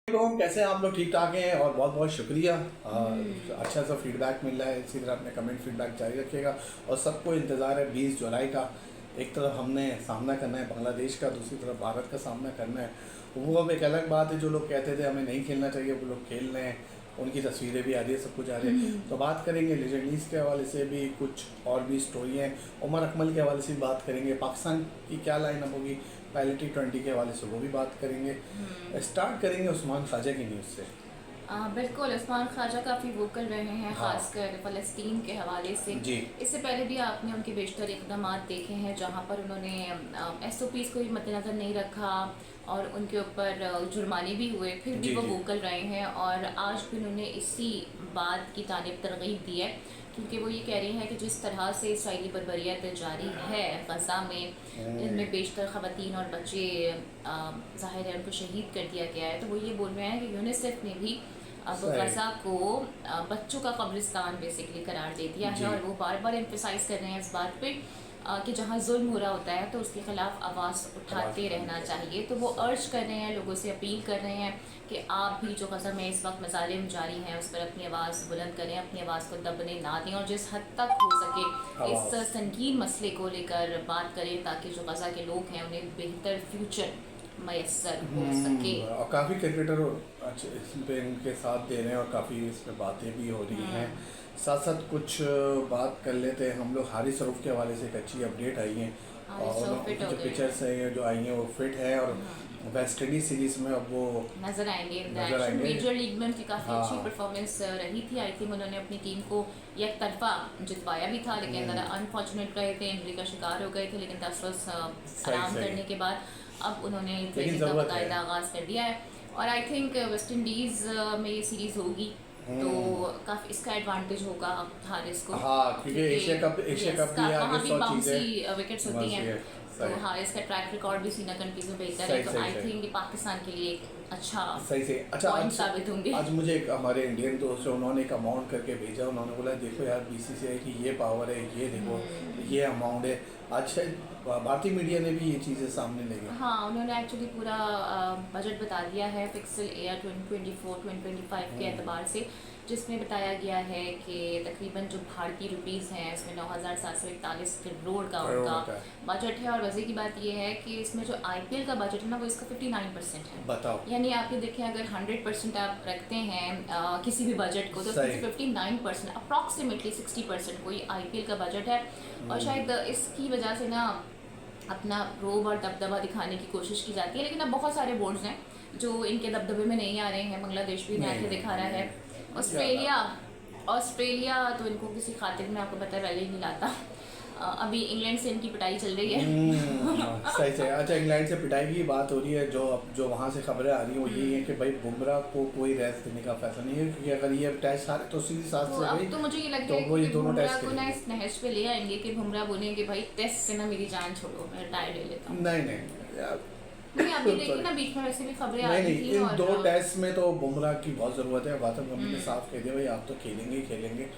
लोग कैसे हैं आप लोग? ठीक ठाक हैं और बहुत बहुत शुक्रिया। अच्छा सा फीडबैक मिल रहा है, इसी तरह अपने कमेंट फीडबैक जारी रखिएगा। और सबको इंतज़ार है 20 जुलाई का। एक तरफ हमने सामना करना है बांग्लादेश का, दूसरी तरफ भारत का सामना करना है। वो अब एक अलग बात है, जो लोग कहते थे हमें नहीं खेलना चाहिए वो लोग खेल रहे हैं, उनकी तस्वीरें भी आ रही है, सब कुछ आ रही है। तो बात करेंगे लेजेंडीज़ के हवाले से भी, कुछ और भी स्टोरी हैं। उमर अकमल के हवाले से भी बात करेंगे, पाकिस्तान की क्या लाइनअप होगी पहले T20 के हवाले से वो भी बात करेंगे। स्टार्ट करेंगे उस्मान ख्वाजा की न्यूज़ से। बिल्कुल, उस्मान ख्वाजा काफ़ी वोकल रहे हैं, ख़ासकर फ़लस्तीन के हवाले से। जी। इससे पहले भी आपने उनके बेशतर इक़दामात देखे हैं जहाँ पर उन्होंने SOPs को भी मद्देनज़र नहीं रखा और उनके ऊपर जुर्माने भी हुए, फिर भी जी वो जी वोकल रहे हैं। और आज भी उन्होंने इसी बात की जानिब तरग़ीब दी है, क्योंकि वो ये कह रही हैं कि जिस तरह से इसराइली बर्बरियत जारी है ग़ज़ा में, इनमें बेशतर ख़वातीन और बच्चे ज़ाहिर है उनको शहीद कर दिया गया है। तो वो ये बोल रहे हैं कि यूनिसेफ ने भी अब ग़ज़ा को बच्चों का कब्रिस्तान बेसिकली करार दे दिया है। और वो बार बार एम्फसाइज़ कर रहे हैं इस बात पे कि जहाँ जुल्म हो रहा होता है तो उसके ख़िलाफ़ आवाज़ उठाते रहना चाहिए। तो वो अर्ज कर रहे हैं, लोगों से अपील कर रहे हैं कि आप भी जो ग़ज़ा में इस वक्त मज़ालिम जारी हैं उस पर अपनी आवाज़ बुलंद करें, अपनी आवाज़ को दबने ना दें और जिस हद तक हो सके इस संगीन मसले को लेकर बात करें, ताकि जो ग़ज़ा के लोग हैं उन्हें बेहतर फ्यूचर मैसर हो सके। और काफ़ी क्रिकेटर इस पे इनके साथ दे रहे हैं और काफ़ी इस पर बातें भी हो रही हैं। साथ साथ कुछ बात कर लेते हैं हम लोग। हारिस रऊफ के हवाले से एक अच्छी अपडेट आई है और उनकी जो पिक्चर्स है जो आई हैं वो फिट है और वेस्ट इंडीज सीरीज़ में अब वो नजर आएंगे। मेजर लीग में उनकी काफ़ी अच्छी परफॉर्मेंस रही थी। आई थिंक उन्होंने अपनी टीम को एक तरफा जितवाया भी था, लेकिन अनफॉर्चुनेट रहे थे, इंजरी का शिकार हो गए थे। लेकिन तसरस आराम करने के बाद अब उन्होंने ट्रेनिंग का बाकायदा आगाज़ कर दिया है और आई थिंक वेस्ट इंडीज़ में ये सीरीज़ होगी तो काफ़ी इसका एडवांटेज होगा हारिस को। हाँ, क्योंकि एशिया कप भी वहाँ भी बाउंसी विकेट्स होती हैं, तो हारिस का ट्रैक रिकॉर्ड भी सीनियर कंट्रीज में बेहतर है। तो आई थिंक पाकिस्तान के लिए अच्छा पॉइंट साबित होंगे। आज मुझे एक हमारे इंडियन दोस्त उन्होंने एक अमाउंट करके भेजा, उन्होंने बोला देखो यार BCCI की ये पावर है, ये देखो ये अमाउंट है। अच्छा, भारतीय मीडिया ने भी ये चीज़ें सामने लेंगे। हाँ, उन्होंने एक्चुअली पूरा बजट बता दिया है फिक्सल एयर 2024-2025 के एतबार से, जिसमें बताया गया है कि तकरीबन जो भारतीय रुपीज़ हैं इसमें 9,741 करोड़ का उनका बजट है। और वजह की बात ये है कि इसमें जो IPL का बजट है ना वो इसका 59% है। बताओ, यानी आप ये देखें, अगर 100% आप रखते हैं किसी भी बजट को, तो उसमें 59% अप्रॉक्सीमेटली 60% कोई IPL का बजट है। और शायद इसकी वजह से ना अपना रोब और दबदबा दिखाने की कोशिश की जाती है। लेकिन अब बहुत सारे बोर्ड्स हैं जो इनके दबदबे में नहीं आ रहे हैं। बांग्लादेश भी आके दिखा रहा है, ऑस्ट्रेलिया तो इनको किसी खातिर में आपको पता है पहले ही नहीं लाता। अभी इंग्लैंड से इनकी पिटाई चल रही है। सही से। अच्छा, इंग्लैंड से पिटाई की बात हो रही है, जो वहाँ से खबरें आ रही हैं वो यही है कि भाई बुमराह को कोई रेस्ट देने का फैसला नहीं है, क्योंकि अगर ये टेस्ट हारे तो सीधी साथ से अब तो मुझे ये लगता है कि बुमराह को ना इस नहज पे ले आएंगे कि बुमराह बोलेंगे भाई टेस्ट से ना मेरी जान छोड़ो, मैं रिटायर ले लेता हूँ। नहीं यार, अभी देखिए ना बीच में वैसे भी खबरें आ रही थी। इन 2 टेस्ट में तो बुमराह की बहुत ज़रूरत है। गौतम गंभीर ने साफ कह दिया भाई आप तो खेलेंगे ही खेलेंगे।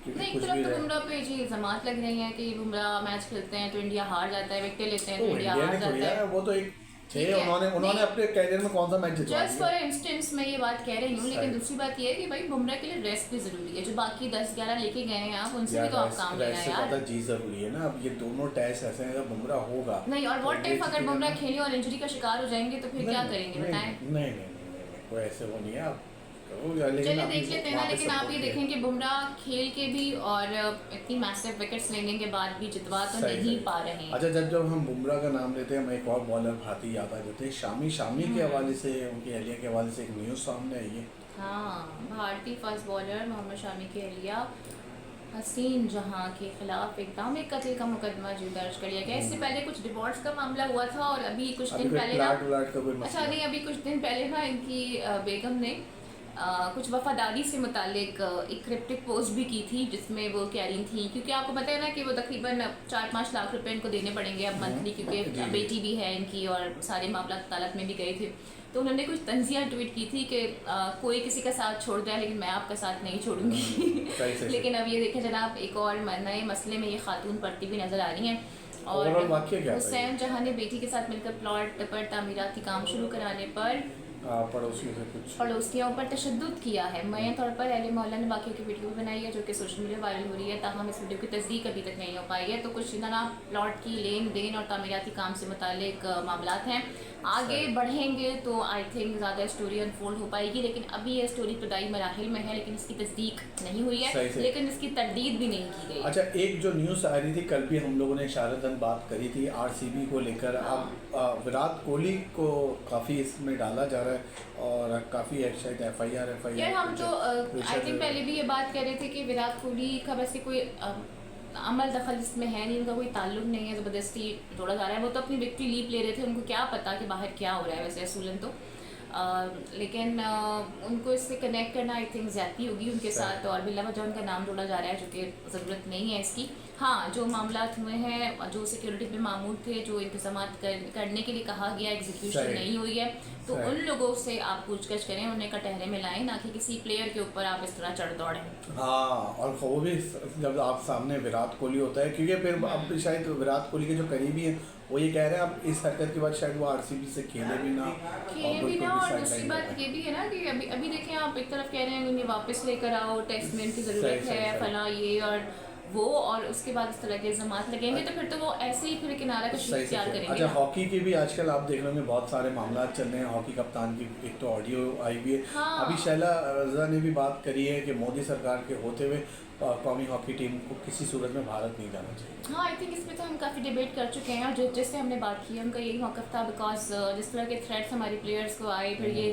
नहीं, एक तरफ तो बुमराह पे जी इल्जामात लग रही हैं कि बुमराह मैच खेलते हैं तो इंडिया हार जाता है, विकेट लेते हैं तो इंडिया हार जाता है। वो तो एक उन्होंने अपने कैरियर में कौन सा मैच जितवाया? जस्ट फॉर इंस्टेंस मैं ये बात कह रही हूँ। लेकिन दूसरी बात ये है कि भाई बुमराह के लिए रेस्ट भी जरूरी है। जो बाकी 10-11 लेके गए हैं आप, उनसे भी तो आप काम लेना है यार। जी जरूरी है ना। अब ये दोनों टेस्ट ऐसे हैं, जब बुमराह होगा नहीं, और व्हाट इफ अगर बुमराह खेले और इंजरी का शिकार हो जाएंगे तो फिर क्या करेंगे बताएं? नहीं, कोई ऐसे वो नहीं है। आप चलिए देख लेते हैं ना। लेकिन आप ये देखें कि बुमराह खेल के भी और इतनी मैसिव विकेट्स लेने के बाद भी जितवा तो नहीं पा रहे हैं। अच्छा, जब हम बुमराह का नाम लेते हैं, हम एक और बॉलर भारतीय याद आ जाते हैं, शामी के हवाले से, उनकी अहलिया के हवाले से एक न्यूज़ सामने आई है। हाँ, भारतीय फास्ट बॉलर मोहम्मद शामी की अहलिया हसीन जहां के खिलाफ एकदम एक कत्ल का मुकदमा जो दर्ज कर लिया गया। इससे पहले कुछ डिवोर्स का मामला हुआ था और अभी कुछ दिन पहले अभी कुछ दिन पहले ना इनकी बेगम ने कुछ वफादारी से मुतालिक एक क्रिप्टिक पोस्ट भी की थी, जिसमें वो कह रही थी, क्योंकि आपको पता है ना कि वो तकरीबन 4-5 लाख रुपए इनको देने पड़ेंगे अब मंथली, क्योंकि बेटी भी है इनकी और सारे मामला अदालत में भी गए थे। तो उन्होंने कुछ तंजिया ट्वीट की थी कि कोई किसी का साथ छोड़ जाए लेकिन मैं आपका साथ नहीं छोड़ूंगी। लेकिन अब ये देखें जनाब, एक और नए मसले में ये खातून पड़ती हुई नजर आ रही हैं। और हुसैन जहां ने बेटी के साथ मिलकर प्लॉट पर तामीराती काम शुरू कराने पर पड़ोसियों से कुछ पड़ोसियों पर तशद्दुद किया है। मुअय्यन तौर पर अहले मोहल्ला ने बाकियों की वीडियो बनाई है जो कि सोशल मीडिया वायरल हो रही है, ताहम इस वीडियो की तस्दीक अभी तक नहीं हो पाई है। तो कुछ इतना प्लॉट की लेन देन और तामीराती काम से मुतालिक मामलात हैं। आगे बढ़ेंगे तो आई थिंक ज़्यादा स्टोरी अनफोल्ड हो पाएगी, लेकिन अभी ये स्टोरी इब्तदाई मराहिल में है, लेकिन इसकी तस्दीक नहीं हुई है, लेकिन इसकी तरदीद भी नहीं की गई। अच्छा, एक जो न्यूज़ आ रही थी कल भी हम लोगों ने इशारतन बात करी थी आरसीबी को लेकर। अब विराट कोहली को काफ़ी इसमें डाला जा रहा है और काफ़ी शायद एफआईआर यार हम तो आई थिंक पहले भी ये बात कर रहे थे कि विराट कोहली का वैसे कोई अमल दखल इसमें है नहीं, उनका कोई ताल्लुक नहीं है, ज़बरदस्ती जोड़ा जा रहा है। वो तो अपनी विक्ट्री लीप ले रहे थे, उनको क्या पता कि बाहर क्या हो रहा है वैसे असूलन तो। लेकिन उनको इससे कनेक्ट करना आई थिंक ज़्यादती होगी उनके साथ, और बिला वजह उनका नाम जोड़ा जा रहा है जो कि ज़रूरत नहीं है इसकी। हाँ, जो मामला हुए हैं, जो सिक्योरिटी पे मामूर थे, जो इंतजाम करने के लिए कहा गया, एग्जीक्यूशन नहीं हुई है, तो उन लोगों से आप पूछताछ करें, उन्हें कटहरे में लाएं, ना कि किसी प्लेयर के ऊपर आप इस तरह चढ़ दौड़ें। हाँ, और वो भी जब आप सामने विराट कोहली होता है, क्योंकि फिर अब शायद विराट कोहली के जो करीबी हैं वो ये कह रहे हैं अब इस हरकत के बाद शायद वो आरसीबी से खेले भी ना। और दूसरी बात ये भी है ना कि अभी देखें, आप एक तरफ कह रहे हैं उन्हें वापस लेकर आओ, टेस्ट में उनकी ज़रूरत है, फला ये और वो, और उसके बाद इस तरह के इल्ज़ामात लगेंगे, तो फिर तो वो ऐसे ही फिर किनारा कशी इख्तियार करेंगे। अच्छा, हॉकी की भी आजकल आप देख रहे होंगे बहुत सारे मामला चल रहे हैं। हॉकी कप्तान की एक तो ऑडियो आई हुई है। हाँ। अभी शैला रजा ने भी बात करी है कि मोदी सरकार के होते हुए कौमी हॉकी टीम को किसी सूरत में भारत नहीं जाना चाहिए। हाँ, आई थिंक इसमें तो हम काफ़ी डिबेट कर चुके हैं, और जिससे हमने बात की है उनका यही मौक़िफ़ था, बिकॉज जिस तरह के थ्रेट्स हमारे प्लेयर्स को आए, फिर ये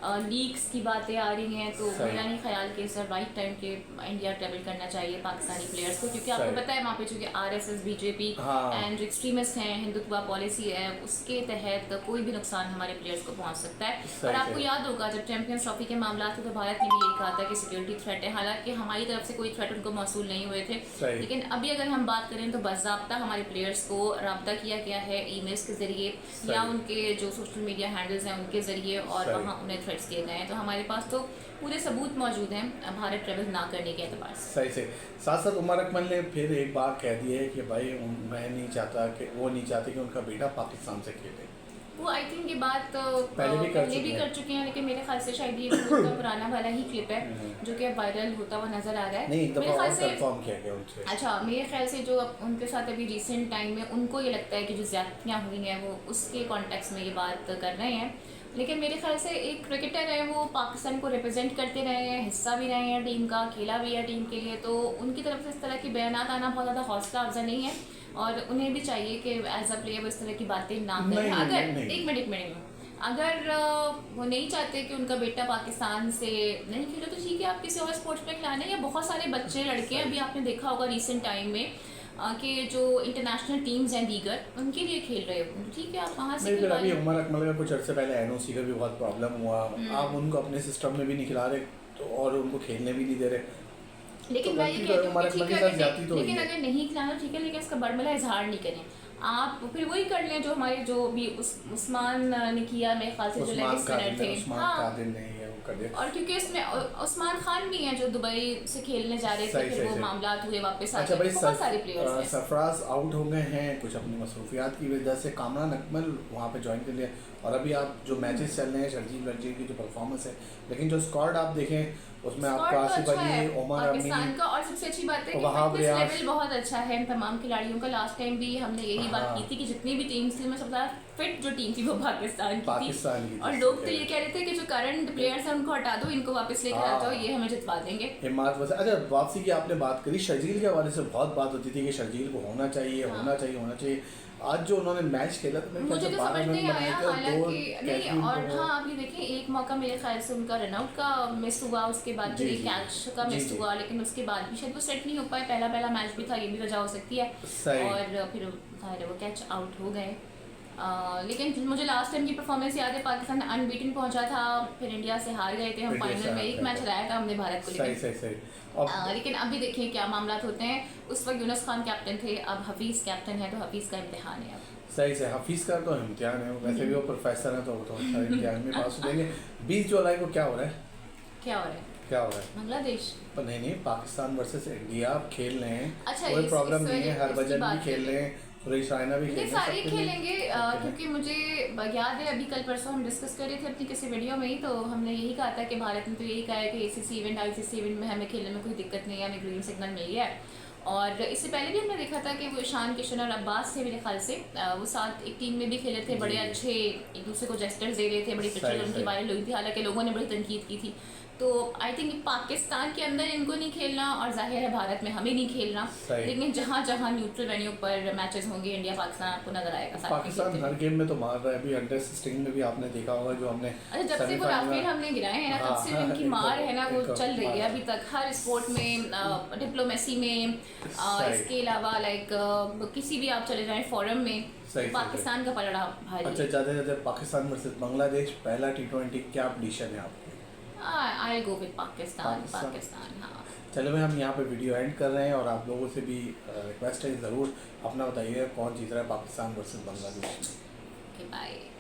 लीक्स की बातें आ रही हैं, तो मेरा नहीं ख्याल कि सर राइट टाइम के इंडिया ट्रेवल करना चाहिए पाकिस्तानी प्लेयर्स को, क्योंकि आपको पता है वहाँ पे चूँकि RSS बीजेपी एंड जो एक्सट्रीमिस्ट हैं, हिंदुत्व पॉलिसी है, उसके तहत कोई भी नुकसान हमारे प्लेयर्स को पहुँच सकता है। और आपको याद होगा जब चैंपियंस ट्रॉफी के मामला थे तो भारत ने भी यही कहा था कि सिक्योरिटी थ्रेट है, हालांकि हमारी तरफ से कोई थ्रेट उनको मौसूल नहीं हुए थे। लेकिन अभी अगर हम बात करें तो बाज़ाब्ता हमारे प्लेयर्स को रब्ता किया गया है ईमेल्स के ज़रिए या उनके जो सोशल मीडिया हैंडल्स हैं उनके ज़रिए, और वहाँ उन्हें थ्रेट्स किए गए हैं। तो हमारे पास तो पूरे सबूत मौजूद हैं भारत ट्रेवल ना करने के एतबार से। सही से। साथ साथ उमर अकमल ने फिर एक बार कह दिया है कि भाई मैं नहीं चाहता कि वो नहीं चाहते कि उनका बेटा पाकिस्तान से खेले। वो आई थिंक ये बात पहले भी कर चुके हैं, लेकिन मेरे ख्याल से शायद ये उनका पुराना वाला ही क्लिप है जो कि अब वायरल होता हुआ नजर आ रहा है। नहीं, मेरे ख्याल से कंफर्म किया गया उनसे। अच्छा, मेरे ख्याल से जो उनके साथ अभी रिसेंट टाइम में उनको ये लगता है कि जो ज़्यादतियाँ हुई हैं वो उसके कॉन्टेक्स्ट में ये बात कर रहे हैं, लेकिन मेरे ख्याल से एक क्रिकेटर है, वो पाकिस्तान को रिप्रेजेंट करते रहे हैं, हिस्सा भी रहे हैं टीम का, खेला भी है टीम के लिए, तो उनकी तरफ से इस तरह की बयानात आना बहुत ज़्यादा हौसला अफजा नहीं है, और उन्हें भी चाहिए कि एज अ प्लेयर इस तरह की बातें ना करें। अगर एक मिनट अगर वो नहीं चाहते कि उनका बेटा पाकिस्तान से नहीं खेले तो ठीक है, आप किसी और स्पोर्ट्स में खिलाने, या बहुत सारे बच्चे लड़के अभी आपने देखा होगा रिसेंट टाइम में कि जो इंटरनेशनल टीम्स हैं दीगर उनके लिए खेल रहे हो, ठीक है आप वहाँ से। फिर अभी उमर अकमल का कुछ अर्से पहले NOC का भी बहुत प्रॉब्लम हुआ, आप उनको अपने सिस्टम में भी नहीं खिला रहे तो और उनको खेलने भी नहीं दे रहे। लेकिन मैं ये कहती हूँ लेकिन अगर नहीं खिलाना ठीक है, लेकिन इसका बड़मला इजहार नहीं करें आप, फिर वही कर लें जो हमारे जो भी उस्मान ने किया, मेरे ख्याल से जो लेग स्पिनर थे। हाँ, और क्योंकि इसमें उस्मान खान भी हैं जो दुबई से खेलने जा रहे थे, फिर वो मामला हुए वापस आ गए, बहुत सारे प्लेयर्स हैं। सरफराज आउट हो गए हैं कुछ अपनी मसरूफियात की वजह से, कामरान अकमल वहाँ पे ज्वाइन कर लिया, और अभी आप जो मैचेस चल रहे हैं शर्जील वर्जी की जो परफॉर्मेंस है, लेकिन जो स्क्वाड आप देखें उसमें आपका आसिफ अली, उमर अमीन का, और सबसे अच्छी बात है कि फिटनेस लेवल बहुत अच्छा है इन तमाम खिलाड़ियों का। लास्ट टाइम भी हमने यही बात की थी कि जितनी भी टीम्स थी, मैं सबसे फिट जो टीम थी वो पाकिस्तान की थी, और लोग तो ये कह रहे थे कि जो करंट प्लेयर्स हैं उनको हटा दो, इनको वापस लेकर आ जाओ, ये हमें जितवा देंगे। अच्छा, वापसी की आपने बात करी, शर्जील के हवाले से बहुत बात होती थी कि शर्जील को होना चाहिए। आज जो उन्होंने मैच खेला तो मुझे तो समझ नहीं आया, हालांकि नहीं, और हाँ आप ये देखिए एक मौका मेरे ख्याल से उनका रनआउट का मिस हुआ, उसके बाद फिर कैच का मिस हुआ, लेकिन उसके बाद भी शायद वो सेट नहीं हो पाए, पहला मैच भी था, ये भी वजह हो सकती है, और फिर वो कैच आउट हो गए। लेकिन मुझे लास्ट टाइम की परफॉर्मेंस याद है, पाकिस्तान अनबीटन पहुंचा था, फिर इंडिया से हार गए थे हम फाइनल में, एक मैच हराया था हमने भारत को, लेकिन अभी देखिए क्या मामला होते हैं। उस वक्त यूनुस खान कैप्टन थे, अब हफीज़ कैप्टन है, तो हफीज़ का इम्तिहान है अब। सही से, हफीज़ का तो इम्तिहान है, वैसे भी वो प्रोफेसर है तो अच्छा इम्तिहान में पास हो जाएंगे। 20 जुलाई को क्या हो रहा है बांग्लादेश नहीं, पाकिस्तान वर्सेस इंडिया आप खेल रहे हैं, कोई प्रॉब्लम नहीं है, हरभजन भी खेल रहे हैं, सुरेश रायना भी ये खेलेंगे, सारे सबके लिए खेलेंगे सबके लिए। क्योंकि मुझे याद है अभी कल परसों हम डिस्कस कर रहे थे अपनी किसी वीडियो में ही, तो हमने यही कहा था कि भारत ने तो यही कहा है कि ACC इवेंट ICC इवेंट में हमें खेलने में कोई दिक्कत नहीं है, हमें ग्रीन सिग्नल मिल गया है। और इससे पहले भी हमने देखा था कि वो ईशान किशन और अब्बास थे मेरे ख्याल से, वो साथ एक टीम में भी खेले थे, बड़े जी। अच्छे एक दूसरे को जेस्टर्स दे रहे थे, बड़ी पिक्चर सही, उनकी सही। वायरल हुई थी, हालांकि लोगों ने बड़ी तनकीद की थी। तो आई थिंक पाकिस्तान के अंदर इनको नहीं खेलना और जाहिर है भारत में हमें नहीं खेलना, सही। लेकिन जहाँ जहाँ न्यूट्रल वेन्यू पर मैचेस होंगे इंडिया पाकिस्तान आपको नजर आएगा साथ में पाकिस्तान खेलते हर हुए। गेम में तो मार रहा है, अभी अंडर 16 में भी आपने देखा होगा जो हमने अच्छा, जब से वो सेमीफाइनल राफेल में- हमने गिराए हैं ना, तब से हाँ, इनकी एक मार और- है ना वो एक और चल रही है मार। अभी तक हर स्पोर्ट में, डिप्लोमेसी में, सही। इसके अलावा लाइक किसी भी आप चले जाएं फोरम में, सही, तो पाकिस्तान का पलड़ा भारी अच्छा, ज़्यादा पाकिस्तान वर्सेस बांग्लादेश पहला T20 क्या प्रेडिक्शन है आपकी? आई गो विद पाकिस्तान। पाकिस्तान। पाकिस्तान, हाँ। चलो भाई, हम यहाँ पे वीडियो एंड कर रहे हैं और आप लोगों से भी रिक्वेस्ट है ज़रूर अपना बताइए कौन जीत रहा है पाकिस्तान वर्सेस बांग्लादेश में। Okay, bye.